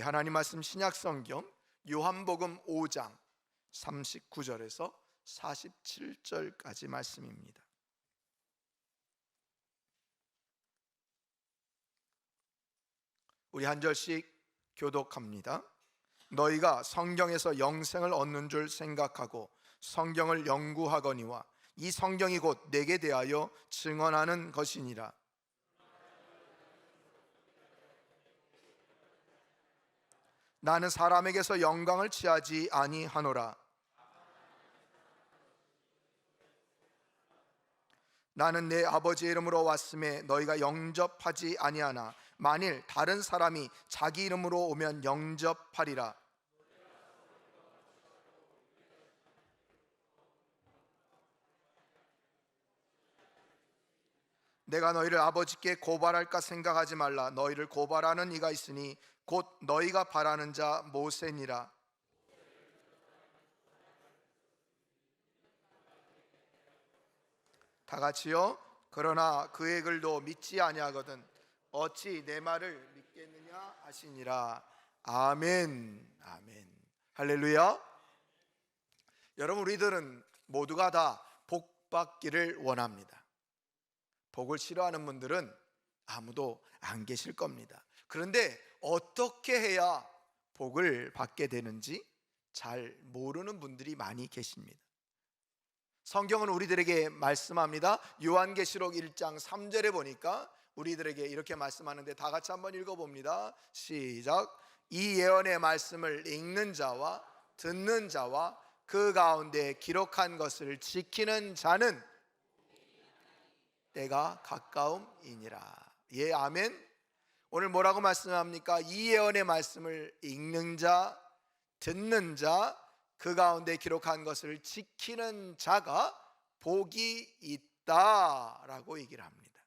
우리 하나님 말씀 신약 성경 요한복음 5장 39절에서 47절까지 말씀입니다. 우리 한 절씩 교독합니다. 너희가 성경에서 영생을 얻는 줄 생각하고 성경을 연구하거니와 이 성경이 곧 내게 대하여 증언하는 것이니라. 나는 사람에게서 영광을 취하지 아니하노라. 나는 내 아버지의 이름으로 왔음에 너희가 영접하지 아니하나 만일 다른 사람이 자기 이름으로 오면 영접하리라. 내가 너희를 아버지께 고발할까 생각하지 말라. 너희를 고발하는 이가 있으니 곧 너희가 바라는 자 모세니라. 다 같이요. 그러나 그의 글도 믿지 아니하거든 어찌 내 말을 믿겠느냐 하시니라. 아멘. 아멘. 할렐루야. 여러분, 우리들은 모두가 다 복 받기를 원합니다. 복을 싫어하는 분들은 아무도 안 계실 겁니다. 그런데 어떻게 해야 복을 받게 되는지 잘 모르는 분들이 많이 계십니다. 성경은 우리들에게 말씀합니다. 요한계시록 1장 3절에 보니까 우리들에게 이렇게 말씀하는데 다 같이 한번 읽어봅니다. 시작. 이 예언의 말씀을 읽는 자와 듣는 자와 그 가운데 기록한 것을 지키는 자는 때가 가까움이니라. 예, 아멘. 오늘 뭐라고 말씀합니까? 이 예언의 말씀을 읽는 자, 듣는 자, 그 가운데 기록한 것을 지키는 자가 복이 있다라고 얘기를 합니다.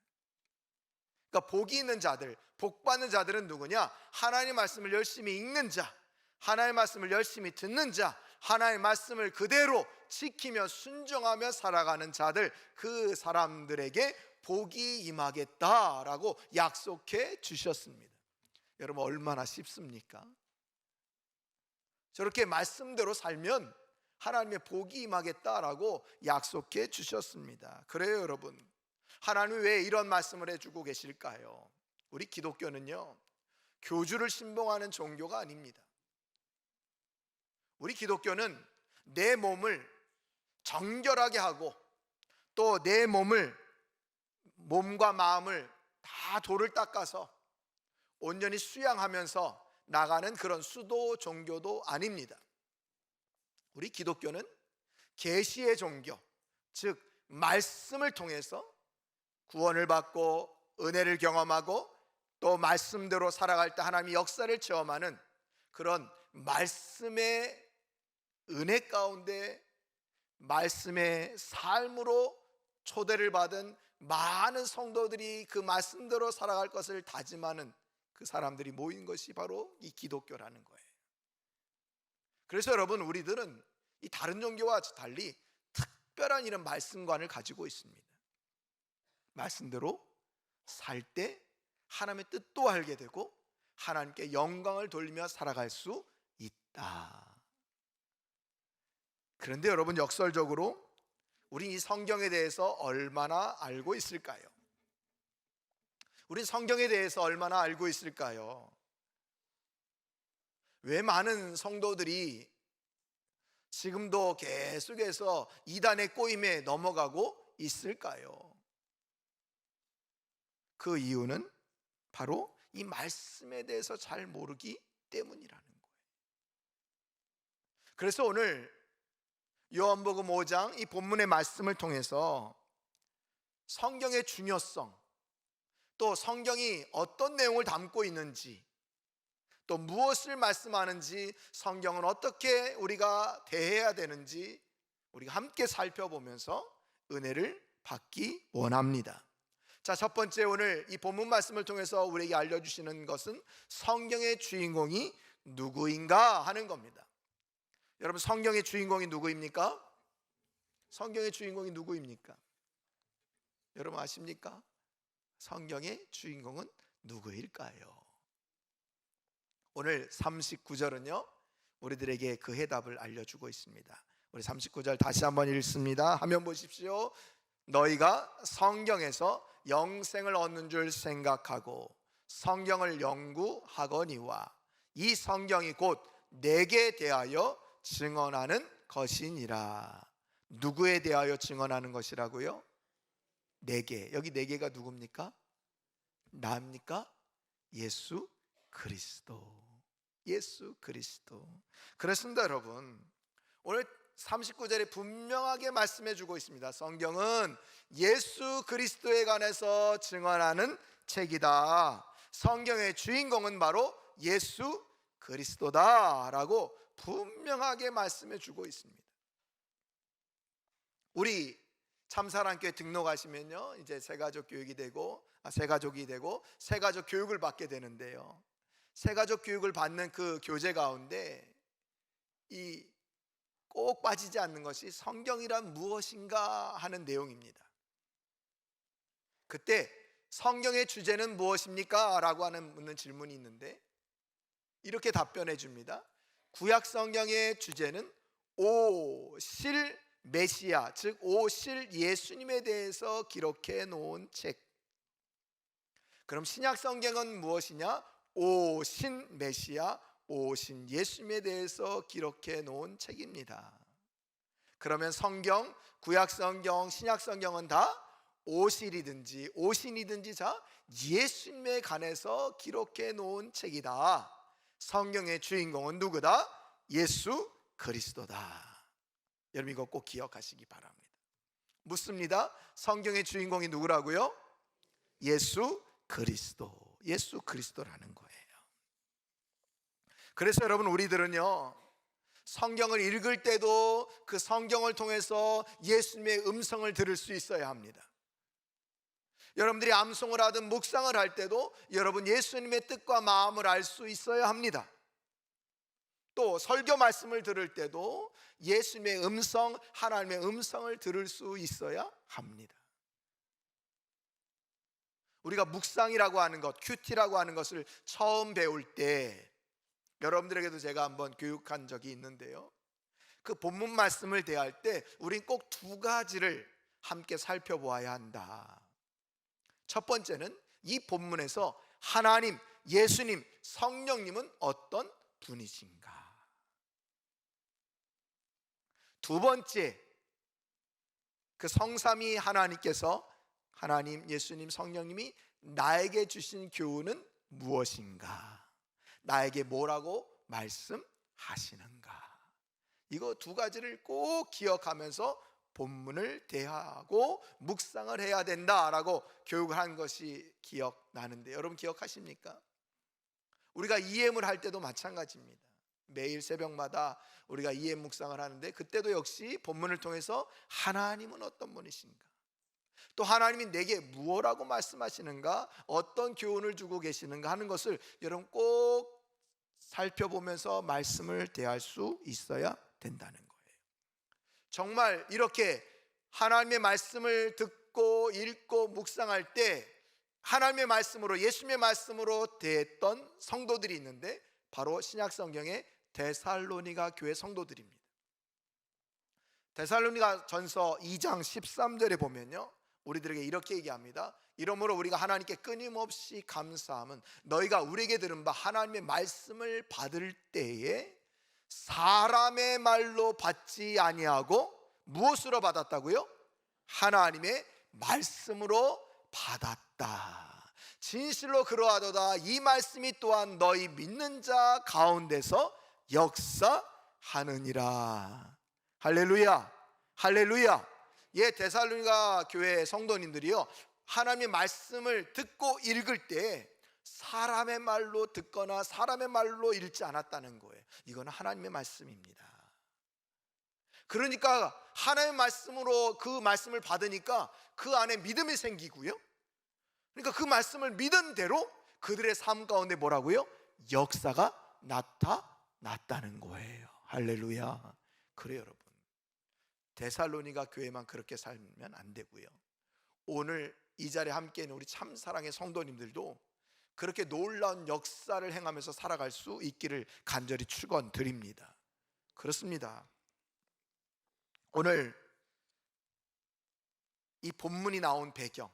그러니까 복이 있는 자들, 복 받는 자들은 누구냐? 하나님의 말씀을 열심히 읽는 자, 하나님의 말씀을 열심히 듣는 자, 하나님의 말씀을 그대로 지키며 순종하며 살아가는 자들, 그 사람들에게 복이 임하겠다라고 약속해 주셨습니다. 여러분, 얼마나 쉽습니까? 저렇게 말씀대로 살면 하나님의 복이 임하겠다라고 약속해 주셨습니다. 그래요, 여러분. 하나님이 왜 이런 말씀을 해주고 계실까요? 우리 기독교는요, 교주를 신봉하는 종교가 아닙니다. 우리 기독교는 내 몸을 정결하게 하고 또 내 몸과 마음을 다 돌을 닦아서 온전히 수양하면서 나가는 그런 수도 종교도 아닙니다. 우리 기독교는 계시의 종교, 즉 말씀을 통해서 구원을 받고 은혜를 경험하고 또 말씀대로 살아갈 때 하나님의 역사를 체험하는 그런 말씀의 은혜 가운데 말씀의 삶으로 초대를 받은 많은 성도들이 그 말씀대로 살아갈 것을 다짐하는 그 사람들이 모인 것이 바로 이 기독교라는 거예요. 그래서 여러분, 우리들은 이 다른 종교와 달리 특별한 이런 말씀관을 가지고 있습니다. 말씀대로 살 때 하나님의 뜻도 알게 되고 하나님께 영광을 돌리며 살아갈 수 있다. 그런데 여러분, 역설적으로 우리 이 성경에 대해서 얼마나 알고 있을까요? 우리 성경에 대해서 얼마나 알고 있을까요? 왜 많은 성도들이 지금도 계속해서 이단의 꼬임에 넘어가고 있을까요? 그 이유는 바로 이 말씀에 대해서 잘 모르기 때문이라는 거예요. 그래서 오늘 요한복음 5장 이 본문의 말씀을 통해서 성경의 중요성, 또 성경이 어떤 내용을 담고 있는지, 또 무엇을 말씀하는지, 성경은 어떻게 우리가 대해야 되는지 우리가 함께 살펴보면서 은혜를 받기 원합니다. 자, 첫 번째, 오늘 이 본문 말씀을 통해서 우리에게 알려주시는 것은 성경의 주인공이 누구인가 하는 겁니다. 여러분, 성경의 주인공이 누구입니까? 성경의 주인공이 누구입니까? 여러분 아십니까? 성경의 주인공은 누구일까요? 오늘 39절은요 우리들에게 그 해답을 알려주고 있습니다. 우리 39절 다시 한번 읽습니다. 화면 보십시오. 너희가 성경에서 영생을 얻는 줄 생각하고 성경을 연구하거니와 이 성경이 곧 내게 대하여 증언하는 것이니라. 누구에 대하여 증언하는 것이라고요? 내게. 여기 내게가 누굽니까? 나입니까? 예수 그리스도. 예수 그리스도. 그렇습니다 여러분. 오늘 39절에 분명하게 말씀해 주고 있습니다. 성경은 예수 그리스도에 관해서 증언하는 책이다. 성경의 주인공은 바로 예수 그리스도다라고 분명하게 말씀해 주고 있습니다. 우리 참사랑교회 등록하시면요 이제 새가족 교육이 되고 새가족이 되고 새가족 교육을 받게 되는데요, 새가족 교육을 받는 그 교재 가운데 이 꼭 빠지지 않는 것이 성경이란 무엇인가 하는 내용입니다. 그때 성경의 주제는 무엇입니까? 라고 묻는 질문이 있는데 이렇게 답변해 줍니다. 구약 성경의 주제는 오실 메시아, 즉 오실 예수님에 대해서 기록해 놓은 책. 그럼 신약 성경은 무엇이냐? 오신 메시아, 오신 예수님에 대해서 기록해 놓은 책입니다. 그러면 성경, 구약 성경, 신약 성경은 다 오실이든지 오신이든지 자 예수님에 관해서 기록해 놓은 책이다. 성경의 주인공은 누구다? 예수 그리스도다. 여러분 이거 꼭 기억하시기 바랍니다. 묻습니다. 성경의 주인공이 누구라고요? 예수 그리스도. 예수 그리스도라는 거예요. 그래서 여러분 우리들은요 성경을 읽을 때도 그 성경을 통해서 예수님의 음성을 들을 수 있어야 합니다. 여러분들이 암송을 하든 묵상을 할 때도 여러분 예수님의 뜻과 마음을 알 수 있어야 합니다. 또 설교 말씀을 들을 때도 예수님의 음성, 하나님의 음성을 들을 수 있어야 합니다. 우리가 묵상이라고 하는 것, 큐티라고 하는 것을 처음 배울 때 여러분들에게도 제가 한번 교육한 적이 있는데요, 그 본문 말씀을 대할 때 우린 꼭 두 가지를 함께 살펴보아야 한다. 첫 번째는 이 본문에서 하나님, 예수님, 성령님은 어떤 분이신가. 두 번째, 그 성삼위 하나님께서 하나님, 예수님, 성령님이 나에게 주신 교훈은 무엇인가, 나에게 뭐라고 말씀하시는가. 이거 두 가지를 꼭 기억하면서 본문을 대하고 묵상을 해야 된다라고 교육을 한 것이 기억나는데 여러분 기억하십니까? 우리가 EM을 할 때도 마찬가지입니다. 매일 새벽마다 우리가 EM 묵상을 하는데 그때도 역시 본문을 통해서 하나님은 어떤 분이신가, 또 하나님이 내게 무엇라고 말씀하시는가, 어떤 교훈을 주고 계시는가 하는 것을 여러분 꼭 살펴보면서 말씀을 대할 수 있어야 된다는 거예요. 정말 이렇게 하나님의 말씀을 듣고 읽고 묵상할 때 하나님의 말씀으로, 예수님의 말씀으로 대했던 성도들이 있는데 바로 신약 성경의 데살로니가 교회 성도들입니다. 데살로니가 전서 2장 13절에 보면요 우리들에게 이렇게 얘기합니다. 이러므로 우리가 하나님께 끊임없이 감사함은 너희가 우리에게 들은 바 하나님의 말씀을 받을 때에 사람의 말로 받지 아니하고 무엇으로 받았다고요? 하나님의 말씀으로 받았다. 진실로 그러하도다. 이 말씀이 또한 너희 믿는 자 가운데서 역사하느니라. 할렐루야, 할렐루야. 예, 데살로니가 교회 성도님들이요 하나님의 말씀을 듣고 읽을 때 사람의 말로 듣거나 사람의 말로 읽지 않았다는 거예요. 이건 하나님의 말씀입니다. 그러니까 하나님의 말씀으로 그 말씀을 받으니까 그 안에 믿음이 생기고요, 그러니까 그 말씀을 믿은 대로 그들의 삶 가운데 뭐라고요? 역사가 나타났다는 거예요. 할렐루야. 그래요 여러분, 데살로니가 교회만 그렇게 살면 안 되고요, 오늘 이 자리에 함께 있는 우리 참사랑의 성도님들도 그렇게 놀라운 역사를 행하면서 살아갈 수 있기를 간절히 축원드립니다. 그렇습니다. 오늘 이 본문이 나온 배경,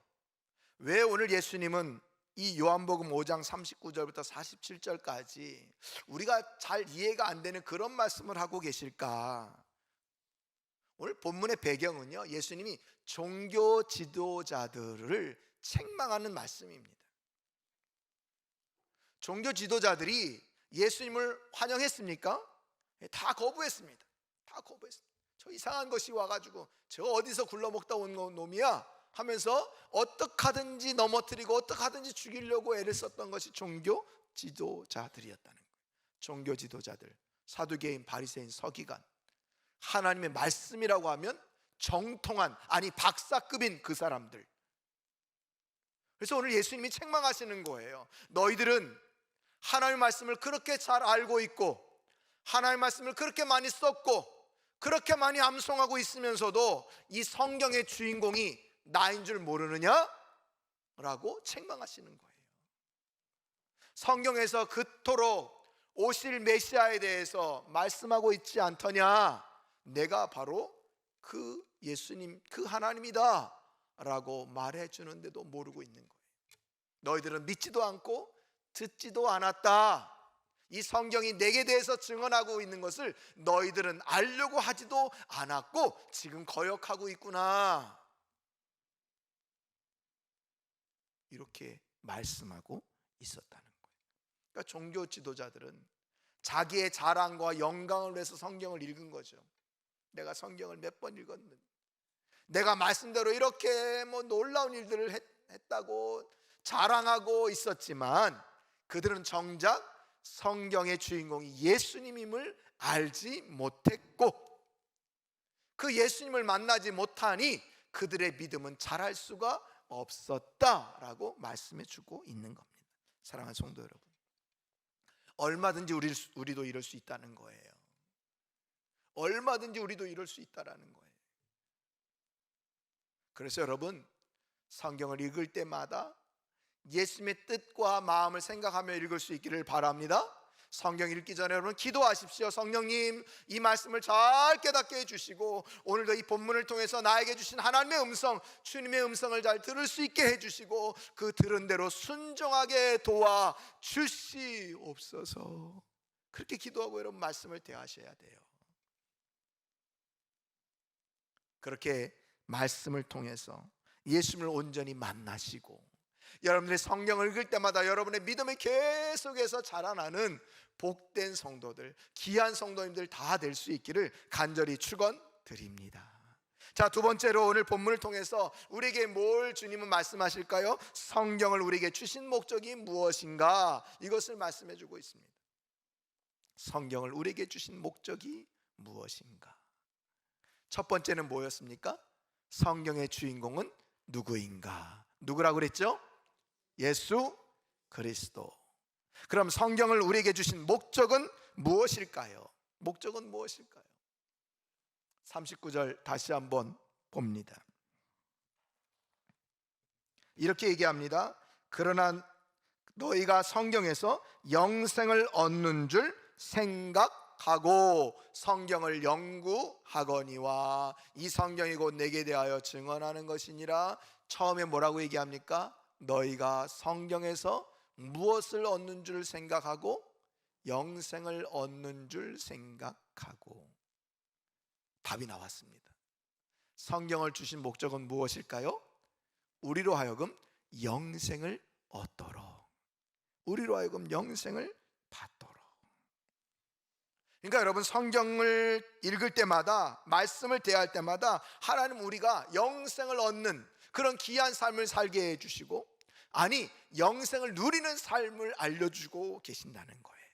왜 오늘 예수님은 이 요한복음 5장 39절부터 47절까지 우리가 잘 이해가 안 되는 그런 말씀을 하고 계실까? 오늘 본문의 배경은요, 예수님이 종교 지도자들을 책망하는 말씀입니다. 종교 지도자들이 예수님을 환영했습니까? 다 거부했습니다. 다 거부했습니다. 저 이상한 것이 와가지고 저 어디서 굴러먹다 온 놈이야 하면서 어떻게 하든지 넘어뜨리고 어떻게 하든지 죽이려고 애를 썼던 것이 종교 지도자들이었다는 거예요. 종교 지도자들, 사두개인, 바리새인, 서기관, 하나님의 말씀이라고 하면 정통한, 아니 박사급인 그 사람들. 그래서 오늘 예수님이 책망하시는 거예요. 너희들은 하나님의 말씀을 그렇게 잘 알고 있고 하나님의 말씀을 그렇게 많이 썼고 그렇게 많이 암송하고 있으면서도 이 성경의 주인공이 나인 줄 모르느냐? 라고 책망하시는 거예요. 성경에서 그토록 오실 메시아에 대해서 말씀하고 있지 않더냐? 내가 바로 그 예수님, 그 하나님이다 라고 말해 주는데도 모르고 있는 거예요. 너희들은 믿지도 않고 듣지도 않았다. 이 성경이 내게 대해서 증언하고 있는 것을 너희들은 알려고 하지도 않았고 지금 거역하고 있구나. 이렇게 말씀하고 있었다는 거예요. 그러니까 종교 지도자들은 자기의 자랑과 영광을 위해서 성경을 읽은 거죠. 내가 성경을 몇 번 읽었는데, 내가 말씀대로 이렇게 놀라운 일들을 했다고 자랑하고 있었지만 그들은 정작 성경의 주인공이 예수님임을 알지 못했고 그 예수님을 만나지 못하니 그들의 믿음은 자랄 수가 없었다라고 말씀해 주고 있는 겁니다. 사랑하는 성도 여러분, 얼마든지 우리도 이럴 수 있다는 거예요. 얼마든지 우리도 이럴 수 있다라는 거예요. 그래서 여러분, 성경을 읽을 때마다 예수님의 뜻과 마음을 생각하며 읽을 수 있기를 바랍니다. 성경 읽기 전에 여러분 기도하십시오. 성령님, 이 말씀을 잘 깨닫게 해주시고 오늘도 이 본문을 통해서 나에게 주신 하나님의 음성, 주님의 음성을 잘 들을 수 있게 해주시고 그 들은 대로 순종하게 도와 주시옵소서. 그렇게 기도하고 여러분 말씀을 대하셔야 돼요. 그렇게 말씀을 통해서 예수님을 온전히 만나시고 여러분들이 성경을 읽을 때마다 여러분의 믿음이 계속해서 자라나는 복된 성도들, 귀한 성도님들 다 될 수 있기를 간절히 축원드립니다. 자, 두 번째로 오늘 본문을 통해서 우리에게 뭘 주님은 말씀하실까요? 성경을 우리에게 주신 목적이 무엇인가? 이것을 말씀해 주고 있습니다. 성경을 우리에게 주신 목적이 무엇인가? 첫 번째는 뭐였습니까? 성경의 주인공은 누구인가? 누구라고 그랬죠? 예수 그리스도. 그럼 성경을 우리에게 주신 목적은 무엇일까요? 목적은 무엇일까요? 39절 다시 한번 봅니다. 이렇게 얘기합니다. 그러나 너희가 성경에서 영생을 얻는 줄 생각하고 성경을 연구하거니와 이 성경이 곧 내게 대하여 증언하는 것이니라. 처음에 뭐라고 얘기합니까? 너희가 성경에서 무엇을 얻는 줄 생각하고 영생을 얻는 줄 생각하고. 답이 나왔습니다. 성경을 주신 목적은 무엇일까요? 우리로 하여금 영생을 얻도록, 우리로 하여금 영생을 받도록. 그러니까 여러분, 성경을 읽을 때마다, 말씀을 대할 때마다 하나님 우리가 영생을 얻는 그런 귀한 삶을 살게 해주시고, 아니 영생을 누리는 삶을 알려주고 계신다는 거예요.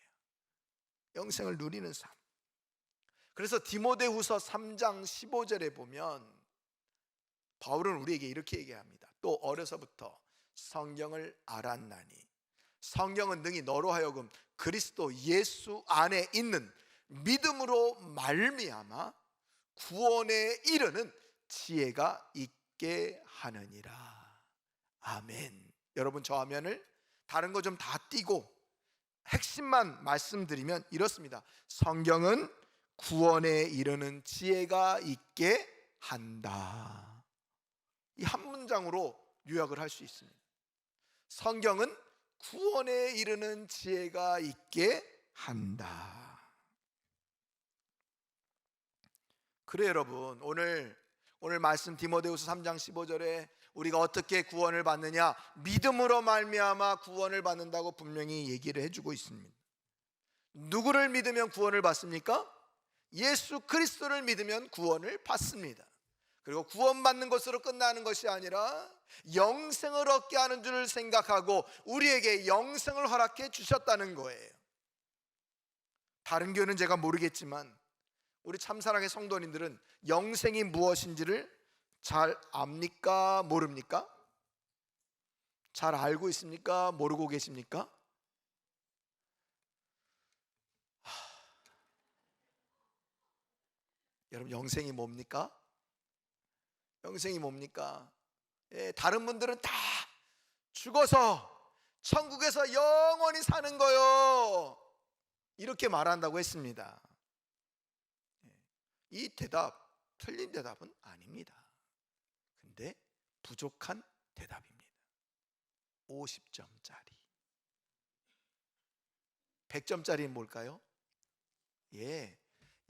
영생을 누리는 삶. 그래서 디모데후서 3장 15절에 보면 바울은 우리에게 이렇게 얘기합니다. 또 어려서부터 성경을 알았나니 성경은 능히 너로 하여금 그리스도 예수 안에 있는 믿음으로 말미암아 구원에 이르는 지혜가 있게 하느니라. 아멘. 여러분, 저 화면을 다른 거 좀 다 띄고 핵심만 말씀드리면 이렇습니다. 성경은 구원에 이르는 지혜가 있게 한다. 이 한 문장으로 요약을 할 수 있습니다. 성경은 구원에 이르는 지혜가 있게 한다. 그래 여러분, 오늘 말씀 디모데후서 3장 15절에 우리가 어떻게 구원을 받느냐, 믿음으로 말미암아 구원을 받는다고 분명히 얘기를 해주고 있습니다. 누구를 믿으면 구원을 받습니까? 예수 그리스도를 믿으면 구원을 받습니다. 그리고 구원받는 것으로 끝나는 것이 아니라 영생을 얻게 하는 줄 생각하고 우리에게 영생을 허락해 주셨다는 거예요. 다른 교회는 제가 모르겠지만 우리 참사랑의 성도님들은 영생이 무엇인지를 잘 압니까? 모릅니까? 잘 알고 있습니까? 모르고 계십니까? 여러분, 영생이 뭡니까? 영생이 뭡니까? 다른 분들은 다 죽어서 천국에서 영원히 사는 거요, 이렇게 말한다고 했습니다. 이 대답, 틀린 대답은 아닙니다. 근데 부족한 대답입니다. 50점짜리. 100점짜리는 뭘까요?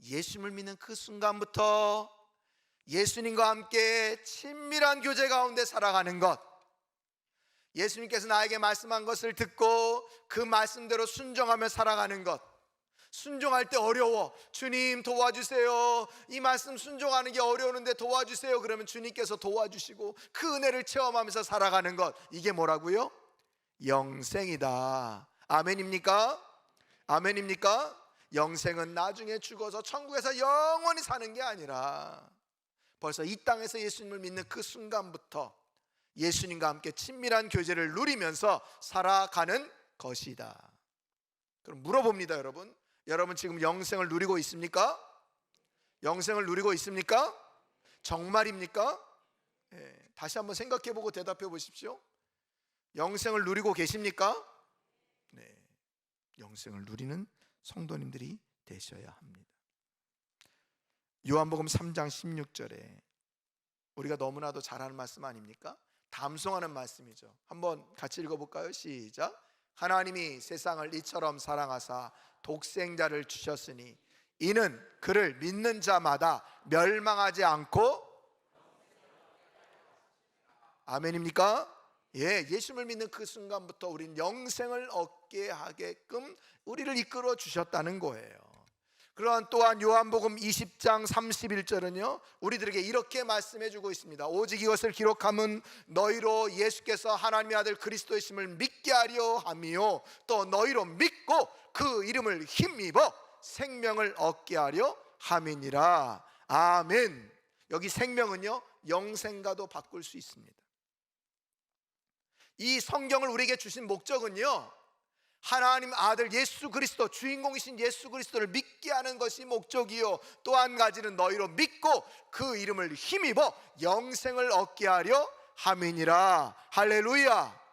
예수님을 믿는 그 순간부터 예수님과 함께 친밀한 교제 가운데 살아가는 것, 예수님께서 나에게 말씀한 것을 듣고 그 말씀대로 순종하며 살아가는 것. 순종할 때 어려워, 주님 도와주세요, 이 말씀 순종하는 게 어려우는데 도와주세요, 그러면 주님께서 도와주시고 그 은혜를 체험하면서 살아가는 것, 이게 뭐라고요? 영생이다. 아멘입니까? 아멘입니까? 영생은 나중에 죽어서 천국에서 영원히 사는 게 아니라 벌써 이 땅에서 예수님을 믿는 그 순간부터 예수님과 함께 친밀한 교제를 누리면서 살아가는 것이다. 그럼 물어봅니다. 여러분 지금 영생을 누리고 있습니까? 영생을 누리고 있습니까? 정말입니까? 다시 한번 생각해보고 대답해 보십시오. 영생을 누리고 계십니까? 네, 영생을 누리는 성도님들이 되셔야 합니다. 요한복음 3장 16절에 우리가 너무나도 잘 아는 말씀 아닙니까? 담송하는 말씀이죠. 한번 같이 읽어볼까요? 시작. 하나님이 세상을 이처럼 사랑하사 독생자를 주셨으니 이는 그를 믿는 자마다 멸망하지 않고, 아멘입니까? 예수님을 믿는 그 순간부터 우린 영생을 얻게 하게끔 우리를 이끌어 주셨다는 거예요. 그러한 또한 요한복음 20장 31절은요 우리들에게 이렇게 말씀해 주고 있습니다. 오직 이것을 기록함은 너희로 예수께서 하나님의 아들 그리스도이심을 믿게 하려 함이요 또 너희로 믿고 그 이름을 힘입어 생명을 얻게 하려 함이니라. 아멘. 여기 생명은요 영생과도 바꿀 수 있습니다. 이 성경을 우리에게 주신 목적은요 하나님 아들 예수 그리스도, 주인공이신 예수 그리스도를 믿게 하는 것이 목적이요 또 한 가지는 너희로 믿고 그 이름을 힘입어 영생을 얻게 하려 함이니라. 할렐루야.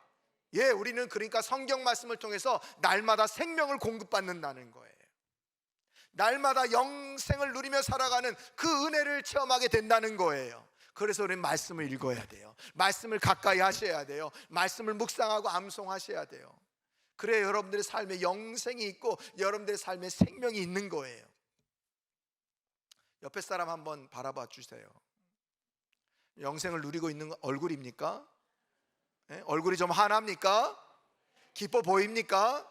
우리는 그러니까 성경 말씀을 통해서 날마다 생명을 공급받는다는 거예요. 날마다 영생을 누리며 살아가는 그 은혜를 체험하게 된다는 거예요. 그래서 우리는 말씀을 읽어야 돼요. 말씀을 가까이 하셔야 돼요. 말씀을 묵상하고 암송하셔야 돼요. 그래야 여러분들의 삶에 영생이 있고 여러분들의 삶에 생명이 있는 거예요. 옆에 사람 한번 바라봐 주세요. 영생을 누리고 있는 얼굴입니까? 얼굴이 좀 환합니까? 기뻐 보입니까?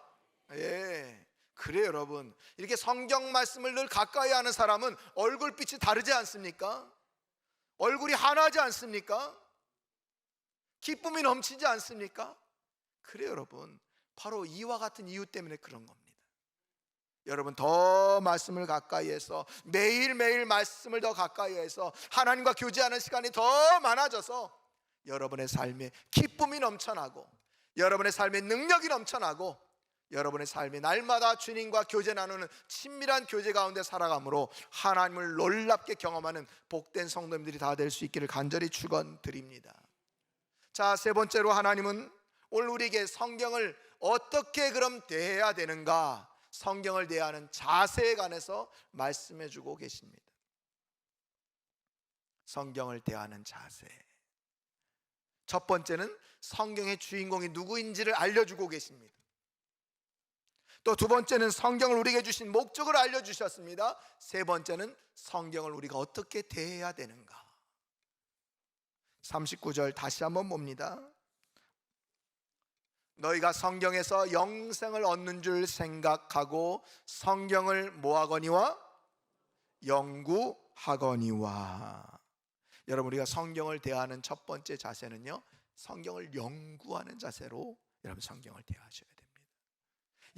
그래요 여러분. 이렇게 성경 말씀을 늘 가까이 하는 사람은 얼굴빛이 다르지 않습니까? 얼굴이 환하지 않습니까? 기쁨이 넘치지 않습니까? 그래요 여러분. 바로 이와 같은 이유 때문에 그런 겁니다. 여러분 더 말씀을 가까이 해서 매일매일 말씀을 더 가까이 해서 하나님과 교제하는 시간이 더 많아져서 여러분의 삶에 기쁨이 넘쳐나고 여러분의 삶에 능력이 넘쳐나고 여러분의 삶이 날마다 주님과 교제 나누는 친밀한 교제 가운데 살아감으로 하나님을 놀랍게 경험하는 복된 성도님들이 다 될 수 있기를 간절히 축원드립니다. 자, 세 번째로 하나님은 오늘 우리에게 성경을 어떻게 그럼 대해야 되는가, 성경을 대하는 자세에 관해서 말씀해 주고 계십니다. 성경을 대하는 자세. 첫 번째는 성경의 주인공이 누구인지를 알려주고 계십니다. 또 두 번째는 성경을 우리에게 주신 목적을 알려주셨습니다. 세 번째는 성경을 우리가 어떻게 대해야 되는가. 39절 다시 한번 봅니다. 너희가 성경에서 영생을 얻는 줄 생각하고 성경을 뭐하거니와? 연구하거니와. 여러분, 우리가 성경을 대하는 첫 번째 자세는요, 성경을 연구하는 자세로 여러분 성경을 대하셔야 됩니다.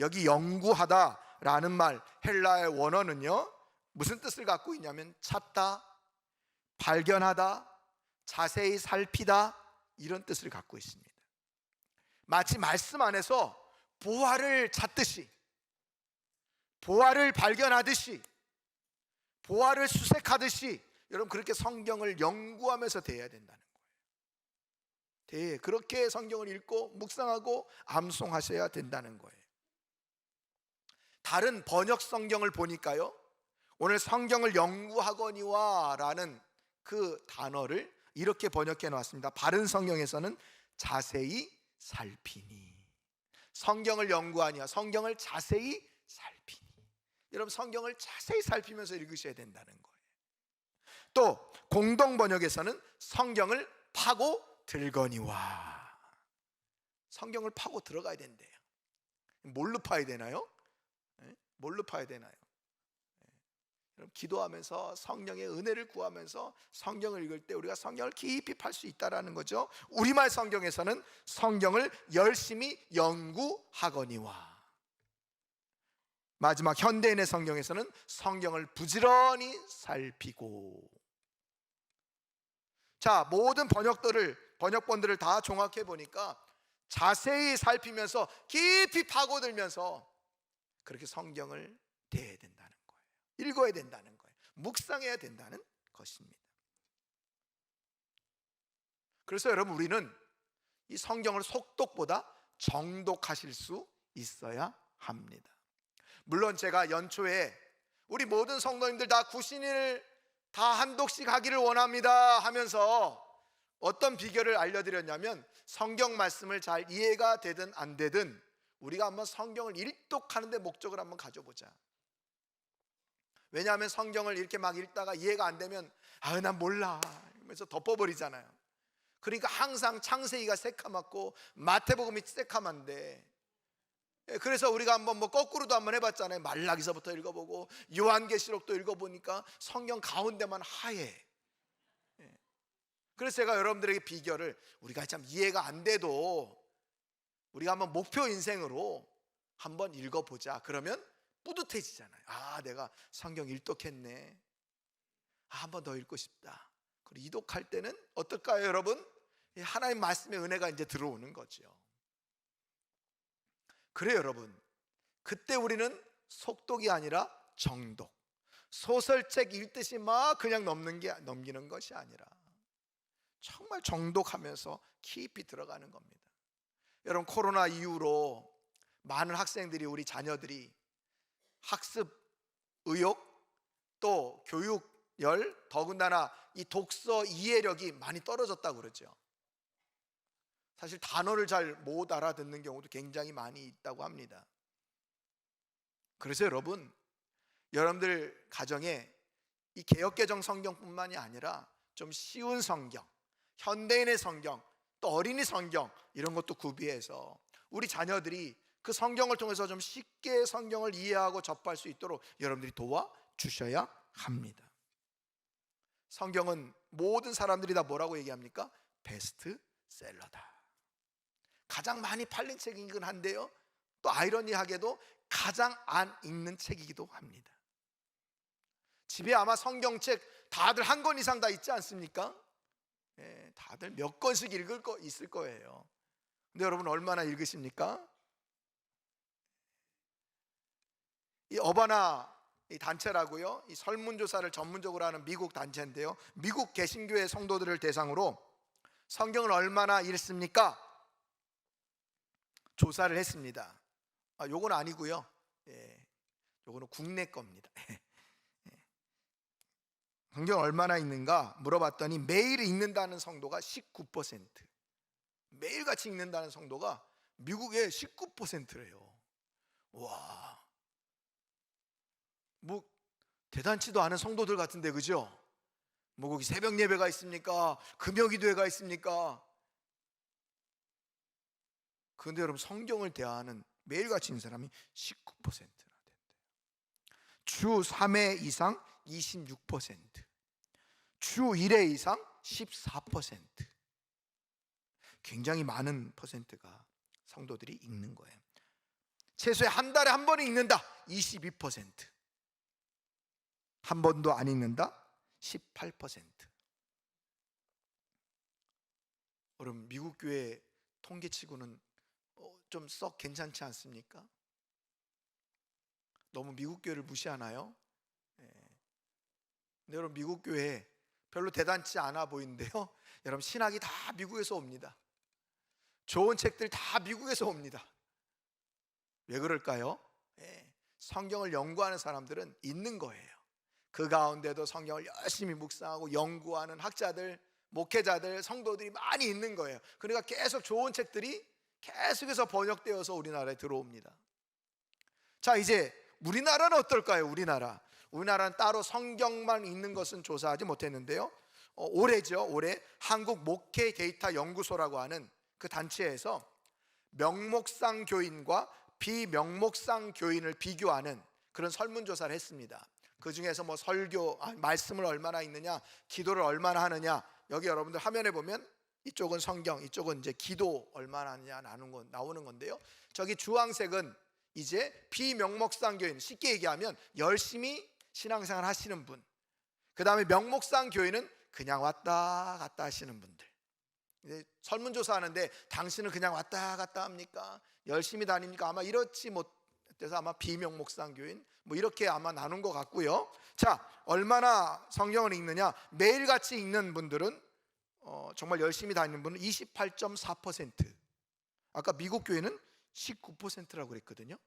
여기 연구하다라는 말, 헬라의 원어는요 무슨 뜻을 갖고 있냐면 찾다, 발견하다, 자세히 살피다, 이런 뜻을 갖고 있습니다. 마치 말씀 안에서 보화를 찾듯이, 보화를 발견하듯이, 보화를 수색하듯이 여러분 그렇게 성경을 연구하면서 대해야 된다는 거예요. 그렇게 성경을 읽고 묵상하고 암송하셔야 된다는 거예요. 다른 번역 성경을 보니까요, 오늘 성경을 연구하거니와 라는 그 단어를 이렇게 번역해 놓았습니다. 바른 성경에서는 자세히 살피니. 성경을 연구하니와, 성경을 자세히 살피니. 여러분 성경을 자세히 살피면서 읽으셔야 된다는 거예요. 또 공동 번역에서는 성경을 파고 들거니와. 성경을 파고 들어가야 된대요. 뭘로 파야 되나요? 뭘로 파야 되나요? 여러분 기도하면서 성령의 은혜를 구하면서 성경을 읽을 때 우리가 성경을 깊이 팔 수 있다라는 거죠. 우리말 성경에서는 성경을 열심히 연구하거니와. 마지막 현대인의 성경에서는 성경을 부지런히 살피고. 자, 모든 번역본들을 다 종합해 보니까 자세히 살피면서 깊이 파고들면서 그렇게 성경을 대해야 된다는 거예요. 읽어야 된다는 거예요. 묵상해야 된다는 것입니다. 그래서 여러분 우리는 이 성경을 속독보다 정독하실 수 있어야 합니다. 물론 제가 연초에 우리 모든 성도님들 다 구신일 다 한 독씩 하기를 원합니다 하면서 어떤 비결을 알려드렸냐면, 성경 말씀을 잘 이해가 되든 안 되든 우리가 한번 성경을 일독하는 데 목적을 한번 가져보자. 왜냐하면 성경을 이렇게 막 읽다가 이해가 안 되면 난 몰라 이러면서 덮어버리잖아요. 그러니까 항상 창세기가 새카맣고 마태복음이 새카만데, 그래서 우리가 한번 거꾸로도 한번 해봤잖아요. 말라기서부터 읽어보고 요한계시록도 읽어보니까 성경 가운데만 하얘. 그래서 제가 여러분들에게 비결을, 우리가 참 이해가 안 돼도 우리가 한번 목표 인생으로 한번 읽어보자. 그러면 뿌듯해지잖아요. 내가 성경 일독했네. 한번 더 읽고 싶다. 그리고 이독할 때는 어떨까요, 여러분? 하나님 말씀의 은혜가 이제 들어오는 거죠. 그래요, 여러분. 그때 우리는 속독이 아니라 정독. 소설책 읽듯이 막 그냥 넘기는 것이 아니라 정말 정독하면서 깊이 들어가는 겁니다. 여러분, 코로나 이후로 많은 학생들이, 우리 자녀들이 학습 의욕, 또 교육열, 더군다나 이 독서 이해력이 많이 떨어졌다고 그러죠. 사실 단어를 잘 못 알아듣는 경우도 굉장히 많이 있다고 합니다. 그래서 여러분들 가정에 이 개역개정 성경뿐만이 아니라 좀 쉬운 성경, 현대인의 성경, 또 어린이 성경, 이런 것도 구비해서 우리 자녀들이 그 성경을 통해서 좀 쉽게 성경을 이해하고 접할 수 있도록 여러분들이 도와주셔야 합니다. 성경은 모든 사람들이 다 뭐라고 얘기합니까? 베스트셀러다. 가장 많이 팔린 책이긴 한데요, 또 아이러니하게도 가장 안 읽는 책이기도 합니다. 집에 아마 성경책 다들 한 권 이상 다 있지 않습니까? 다들 몇 권씩 읽을 거 있을 거예요. 근데 여러분 얼마나 읽으십니까? 이 어바나 이 단체라고요, 이 설문조사를 전문적으로 하는 미국 단체인데요, 미국 개신교회 성도들을 대상으로 성경을 얼마나 읽습니까? 조사를 했습니다. 요건 아니고요. 요거는 국내 겁니다. 성경 얼마나 읽는가 물어봤더니 매일 읽는다는 성도가 19%, 매일같이 읽는다는 성도가 미국의 19%래요. 와, 뭐 대단치도 않은 성도들 같은데, 그죠? 뭐 거기 새벽 예배가 있습니까? 금요기도회가 있습니까? 그런데 여러분, 성경을 대하는 매일같이 읽는 사람이 19%나 된대요. 주 3회 이상 26%, 주 1회 이상 14%, 굉장히 많은 퍼센트가 성도들이 읽는 거예요. 최소에 한 달에 한 번은 읽는다 22%, 한 번도 안 읽는다 18%. 여러분, 미국 교회 통계치고는 좀 썩 괜찮지 않습니까? 너무 미국 교회를 무시하나요? 근데 여러분, 미국 교회 별로 대단치 않아 보이는데요, 여러분, 신학이 다 미국에서 옵니다. 좋은 책들 다 미국에서 옵니다. 왜 그럴까요? 성경을 연구하는 사람들은 있는 거예요. 그 가운데도 성경을 열심히 묵상하고 연구하는 학자들, 목회자들, 성도들이 많이 있는 거예요. 그러니까 계속 좋은 책들이 계속해서 번역되어서 우리나라에 들어옵니다. 자, 이제 우리나라는 어떨까요? 우리나라는 따로 성경만 읽는 것은 조사하지 못했는데요, 올해죠, 올해 한국 목회 데이터 연구소라고 하는 그 단체에서 명목상 교인과 비명목상 교인을 비교하는 그런 설문조사를 했습니다. 그 중에서 뭐 설교, 말씀을 얼마나 읽느냐, 기도를 얼마나 하느냐, 여기 여러분들 화면에 보면 이쪽은 성경, 이쪽은 이제 기도 얼마나 하느냐 나오는 건데요, 저기 주황색은 이제 비명목상 교인, 쉽게 얘기하면 열심히 신앙생활 하시는 분, 그 다음에 명목상 교인은 그냥 왔다 갔다 하시는 분들. 설문조사 하는데 당신은 그냥 왔다 갔다 합니까? 열심히 다닙니까? 아마 이렇지 못해서 아마 비명목상 교인 뭐 이렇게 아마 나눈 것 같고요. 자, 얼마나 성경을 읽느냐, 매일같이 읽는 분들은 정말 열심히 다니는 분은 28.4%. 아까 미국 교회는 19%라고 그랬거든요.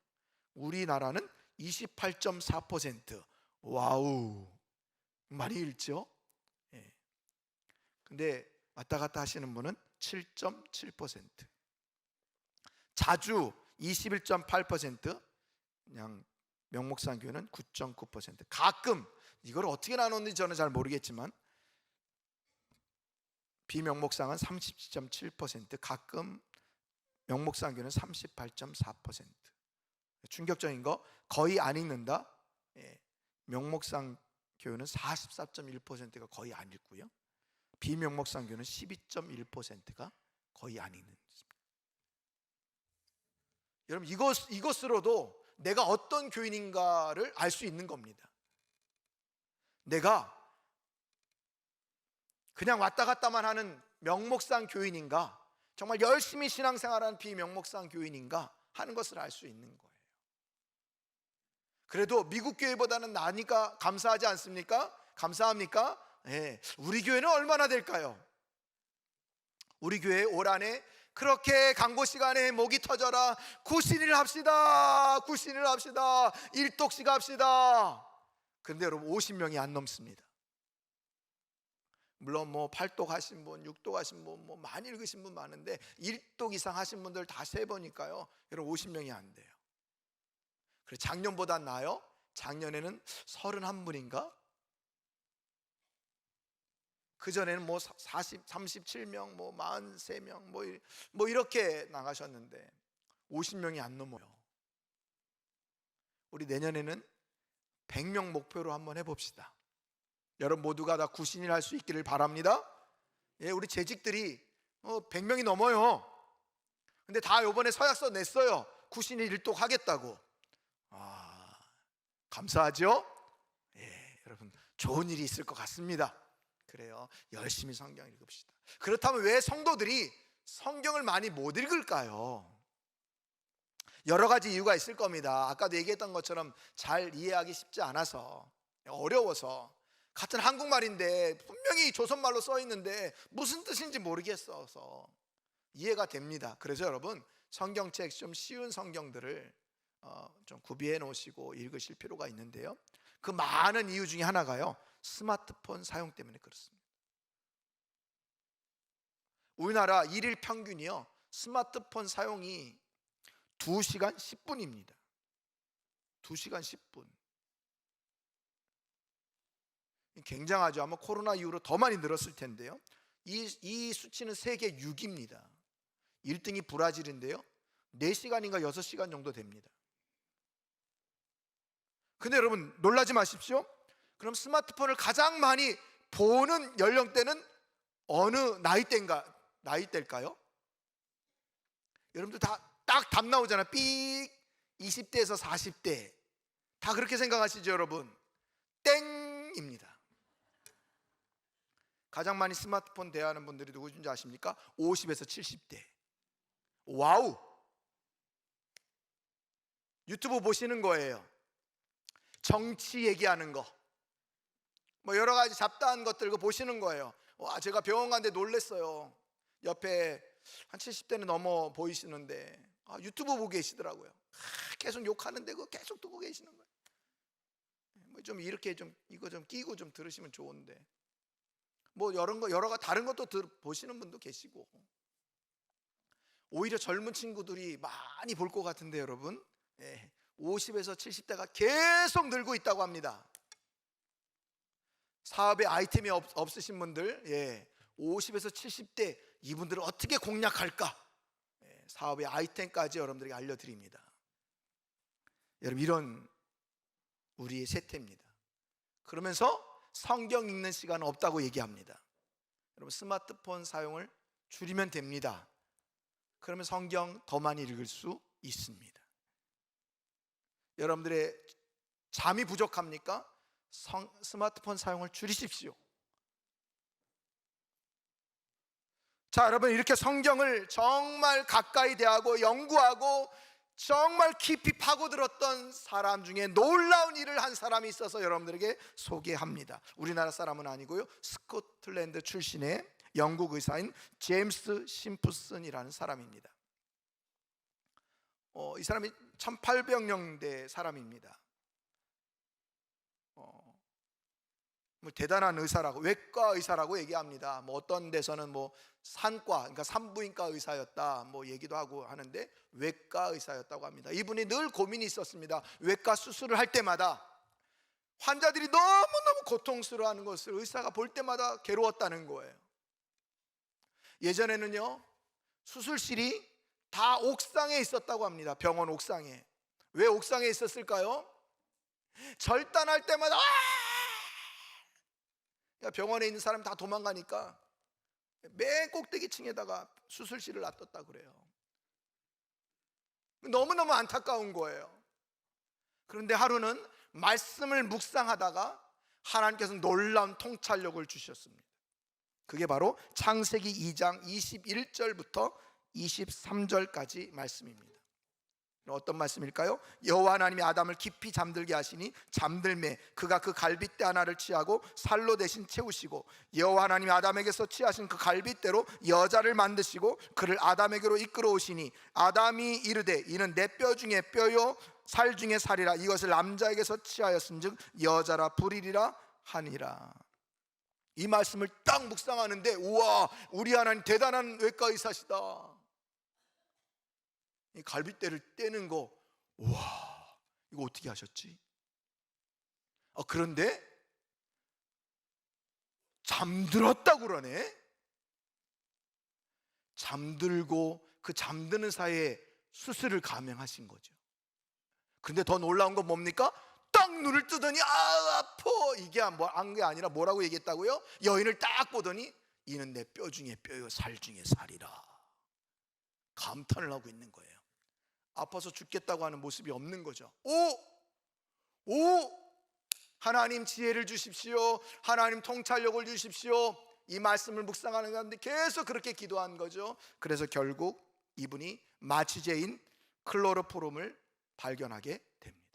우리나라는 28.4%. 와우, 많이 읽죠? 근데 왔다 갔다 하시는 분은 7.7%, 자주 21.8%, 그냥 명목상 교회는 9.9%, 가끔, 이걸 어떻게 나눴는지 저는 잘 모르겠지만 비명목상은 37.7%, 가끔 명목상 교회는 38.4%. 충격적인 거, 거의 안 읽는다. 명목상 교회는 44.1%가 거의 안 읽고요, 비명목상 교회는 12.1%가 거의 안 읽는 것입니다. 여러분, 이것으로도 내가 어떤 교인인가를 알 수 있는 겁니다. 내가 그냥 왔다 갔다만 하는 명목상 교인인가, 정말 열심히 신앙생활하는 비명목상 교인인가 하는 것을 알 수 있는 거예요. 그래도 미국 교회보다는 나니까 감사하지 않습니까? 감사합니까? 우리 교회는 얼마나 될까요? 우리 교회 올 한해 그렇게 강보 시간에 목이 터져라 구신을 합시다, 구신을 합시다, 일독씩 합시다. 그런데 여러분, 50명이 안 넘습니다. 물론 뭐 8독 하신 분, 6독 하신 분, 뭐 많이 읽으신 분 많은데 1독 이상 하신 분들 다 세보니까요, 여러분 50명이 안 돼요. 그래, 작년보다 나아요. 작년에는 31분인가? 그전에는 뭐 37명, 뭐 43명, 뭐 이렇게 나가셨는데 50명이 안 넘어요. 우리 내년에는 100명 목표로 한번 해봅시다. 여러분 모두가 다 구신일 할 수 있기를 바랍니다. 우리 재직들이 100명이 넘어요. 근데 다 이번에 서약서 냈어요. 구신일 일독 하겠다고. 감사하죠? 여러분, 좋은 일이 있을 것 같습니다. 그래요, 열심히 성경 읽읍시다. 그렇다면 왜 성도들이 성경을 많이 못 읽을까요? 여러 가지 이유가 있을 겁니다. 아까도 얘기했던 것처럼 잘 이해하기 쉽지 않아서, 어려워서, 같은 한국말인데 분명히 조선말로 써 있는데 무슨 뜻인지 모르겠어서 이해가 됩니다. 그래서 여러분, 성경책 좀 쉬운 성경들을 좀 구비해 놓으시고 읽으실 필요가 있는데요, 그 많은 이유 중에 하나가요, 스마트폰 사용 때문에 그렇습니다. 우리나라 일일 평균이요, 스마트폰 사용이 2시간 10분입니다. 2시간 10분. 굉장하죠. 아마 코로나 이후로 더 많이 늘었을 텐데요, 이 수치는 세계 6위입니다. 1등이 브라질인데요, 4시간인가 6시간 정도 됩니다. 근데 여러분 놀라지 마십시오. 그럼 스마트폰을 가장 많이 보는 연령대는 어느 나이대일까요? 여러분들 다 딱 답 나오잖아요. 삑. 20대에서 40대. 다 그렇게 생각하시죠, 여러분? 땡입니다. 가장 많이 스마트폰 대하는 분들이 누구인지 아십니까? 50에서 70대. 와우. 유튜브 보시는 거예요. 정치 얘기하는 거, 뭐 여러 가지 잡다한 것들 그 보시는 거예요. 와, 제가 병원 갔는데 놀랬어요. 옆에 한 70대는 넘어 보이시는데 유튜브 보고 계시더라고요. 계속 욕하는데 그거 계속 듣고 계시는 거예요. 뭐 좀 이렇게 좀 이거 좀 끼고 좀 들으시면 좋은데, 뭐 여러 다른 것도 보시는 분도 계시고, 오히려 젊은 친구들이 많이 볼 것 같은데 여러분, 50에서 70대가 계속 늘고 있다고 합니다. 사업에 아이템이 없으신 분들, 50에서 70대 이분들을 어떻게 공략할까, 사업의 아이템까지 여러분들에게 알려드립니다. 여러분, 이런 우리의 세태입니다. 그러면서 성경 읽는 시간은 없다고 얘기합니다. 여러분, 스마트폰 사용을 줄이면 됩니다. 그러면 성경 더 많이 읽을 수 있습니다. 여러분들의 잠이 부족합니까? 스마트폰 사용을 줄이십시오. 자, 여러분, 이렇게 성경을 정말 가까이 대하고 연구하고 정말 깊이 파고들었던 사람 중에 놀라운 일을 한 사람이 있어서 여러분들에게 소개합니다. 우리나라 사람은 아니고요, 스코틀랜드 출신의 영국 의사인 제임스 심프슨이라는 사람입니다. 이 사람이 1800년대 사람입니다. 뭐 대단한 의사라고, 외과 의사라고 얘기합니다. 뭐 어떤 데서는 뭐 산과, 그러니까 산부인과 의사였다 뭐 얘기도 하고 하는데, 외과 의사였다고 합니다. 이분이 늘 고민이 있었습니다. 외과 수술을 할 때마다 환자들이 너무너무 고통스러워하는 것을 의사가 볼 때마다 괴로웠다는 거예요. 예전에는요, 수술실이 다 옥상에 있었다고 합니다. 병원 옥상에. 왜 옥상에 있었을까요? 절단할 때마다 병원에 있는 사람 다 도망가니까 맨 꼭대기 층에다가 수술실을 놔뒀다 그래요. 너무너무 안타까운 거예요. 그런데 하루는 말씀을 묵상하다가 하나님께서 놀라운 통찰력을 주셨습니다. 그게 바로 창세기 2장 21절부터 23절까지 말씀입니다. 어떤 말씀일까요? 여호와 하나님이 아담을 깊이 잠들게 하시니 잠들매 그가 그 갈빗대 하나를 취하고 살로 대신 채우시고, 여호와 하나님이 아담에게서 취하신 그 갈빗대로 여자를 만드시고 그를 아담에게로 이끌어 오시니, 아담이 이르되 이는 내 뼈 중에 뼈요 살 중에 살이라, 이것을 남자에게서 취하였은즉 여자라 부리리라 하니라. 이 말씀을 딱 묵상하는데, 우와, 우리 하나님 대단한 외과 의사시다. 이 갈빗대를 떼는 거, 와, 이거 어떻게 하셨지? 그런데 잠들었다고 그러네. 잠들고 그 잠드는 사이에 수술을 감행하신 거죠. 근데 더 놀라운 건 뭡니까? 딱 눈을 뜨더니 아파. 이게 게 아니라 뭐라고 얘기했다고요? 여인을 딱 보더니 이는 내 뼈 중에 뼈요 살 중에 살이라. 감탄을 하고 있는 거예요. 아파서 죽겠다고 하는 모습이 없는 거죠. 하나님 지혜를 주십시오. 하나님 통찰력을 주십시오. 이 말씀을 묵상하는 가운데 계속 그렇게 기도한 거죠. 그래서 결국 이분이 마취제인 클로로포름을 발견하게 됩니다.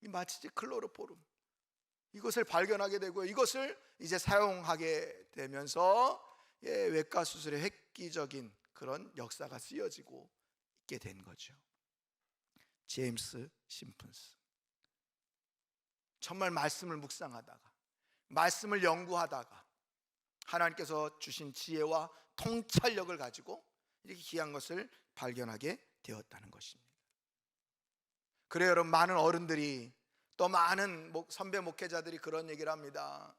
이 마취제 클로로포름, 이것을 발견하게 되고 이것을 이제 사용하게 되면서 외과 수술의 획기적인 그런 역사가 쓰여지고 있게 된 거죠. 제임스 심픈스, 정말 말씀을 묵상하다가 말씀을 연구하다가 하나님께서 주신 지혜와 통찰력을 가지고 이렇게 귀한 것을 발견하게 되었다는 것입니다. 그래요, 여러분, 많은 어른들이 또 많은 선배 목회자들이 그런 얘기를 합니다.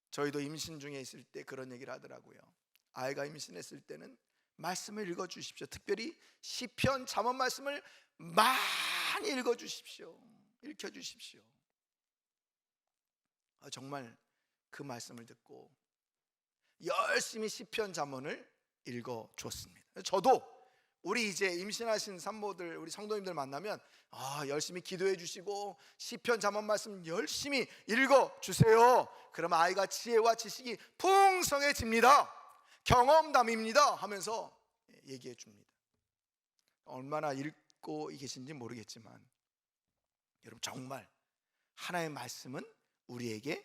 저희도 임신 중에 있을 때 그런 얘기를 하더라고요. 아이가 임신했을 때는 말씀을 읽어주십시오. 특별히 시편, 잠언 말씀을 많이 읽어주십시오. 읽혀주십시오. 정말 그 말씀을 듣고 열심히 시편, 잠언을 읽어줬습니다. 저도 우리 이제 임신하신 산모들, 우리 성도님들 만나면 열심히 기도해 주시고 시편, 잠언 말씀 열심히 읽어주세요. 그러면 아이가 지혜와 지식이 풍성해집니다. 경험담입니다 하면서 얘기해 줍니다. 얼마나 읽고 계신지 모르겠지만 여러분, 정말 하나의 말씀은 우리에게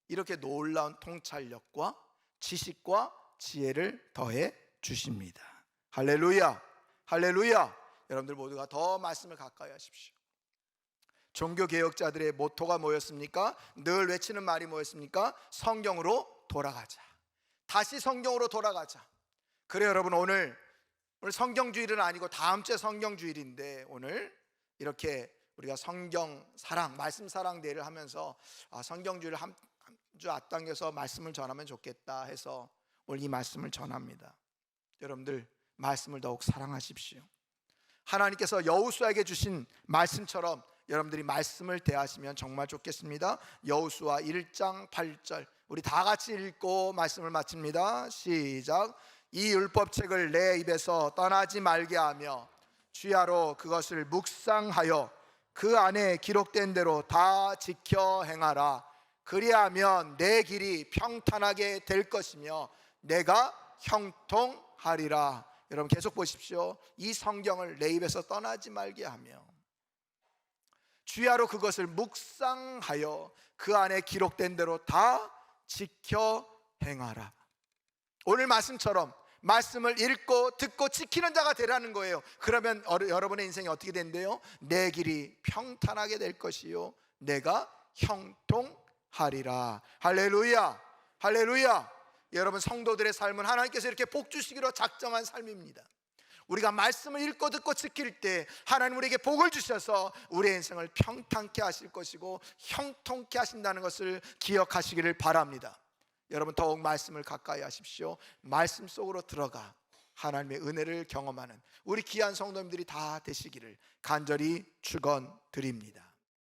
이렇게 놀라운 통찰력과 지식과 지혜를 더해 주십니다. 할렐루야, 할렐루야. 여러분들 모두가 더 말씀을 가까이 하십시오. 종교개혁자들의 모토가 뭐였습니까? 늘 외치는 말이 뭐였습니까? 성경으로 돌아가자. 다시 성경으로 돌아가자. 그래요, 여러분, 오늘 성경주일은 아니고 다음 주에 성경주일인데 오늘 이렇게 우리가 성경 사랑, 말씀 사랑 대회를 하면서 성경주일을 한 주 앞당겨서 말씀을 전하면 좋겠다 해서 오늘 이 말씀을 전합니다. 여러분들 말씀을 더욱 사랑하십시오. 하나님께서 여호수아에게 주신 말씀처럼 여러분들이 말씀을 대하시면 정말 좋겠습니다. 여호수아 1장 8절 우리 다 같이 읽고 말씀을 마칩니다. 시작. 이 율법책을 내 입에서 떠나지 말게 하며 주야로 그것을 묵상하여 그 안에 기록된 대로 다 지켜 행하라. 그리하면 내 길이 평탄하게 될 것이며 내가 형통하리라. 여러분 계속 보십시오. 이 성경을 내 입에서 떠나지 말게 하며 주야로 그것을 묵상하여 그 안에 기록된 대로 다 지켜 행하라. 오늘 말씀처럼 말씀을 읽고 듣고 지키는 자가 되라는 거예요. 그러면 여러분의 인생이 어떻게 된대요? 내 길이 평탄하게 될 것이요 내가 형통하리라. 할렐루야, 할렐루야. 여러분, 성도들의 삶은 하나님께서 이렇게 복 주시기로 작정한 삶입니다. 우리가 말씀을 읽고 듣고 지킬 때 하나님 우리에게 복을 주셔서 우리의 인생을 평탄케 하실 것이고 형통케 하신다는 것을 기억하시기를 바랍니다. 여러분, 더욱 말씀을 가까이 하십시오. 말씀 속으로 들어가 하나님의 은혜를 경험하는 우리 귀한 성도님들이 다 되시기를 간절히 축원드립니다.